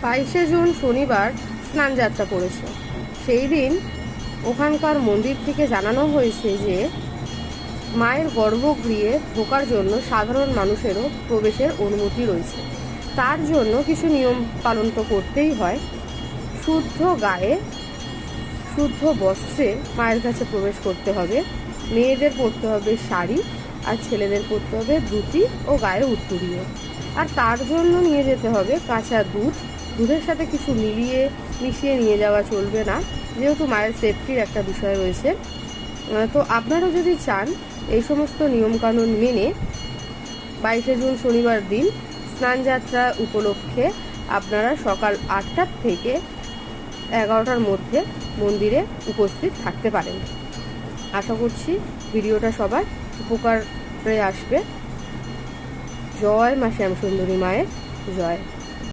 22শে June শনিবার স্নানযাত্রা পড়েছে। সেই দিন ওখানকার মন্দির থেকে জানানো হয়েছে যে মায়ের গর্ভগৃহে ঢোকার জন্য সাধারণ মানুষেরও প্রবেশের অনুমতি রয়েছে। তার জন্য কিছু নিয়ম পালন তো করতেই হয়। শুদ্ধ গায়ে শুদ্ধ বস্ত্রে মায়ের কাছে প্রবেশ করতে হবে। মেয়েদের পরতে হবে শাড়ি, আর ছেলেদের পরতে হবে ধুতি ও গায়ে উত্তরীয়। আর তার জন্য নিয়ে যেতে হবে কাঁচা দুধ। দুধের সাথে কিছু মিশিয়ে নিয়ে যাওয়া চলবে না, যেহেতু মায়ের সেফটির একটা বিষয় রয়েছে। তো আপনারা যদি চান এই সমস্ত নিয়মকানুন মেনে 22শে জুন শনিবার দিন স্নানযাত্রা উপলক্ষে আপনারা সকাল 8টা থেকে 11টার মধ্যে মন্দিরে উপস্থিত থাকতে পারেন। আশা করছি ভিডিওটা সবার উপকারে আসবে। জয় মা শ্যামসুন্দরী মায়ের জয়।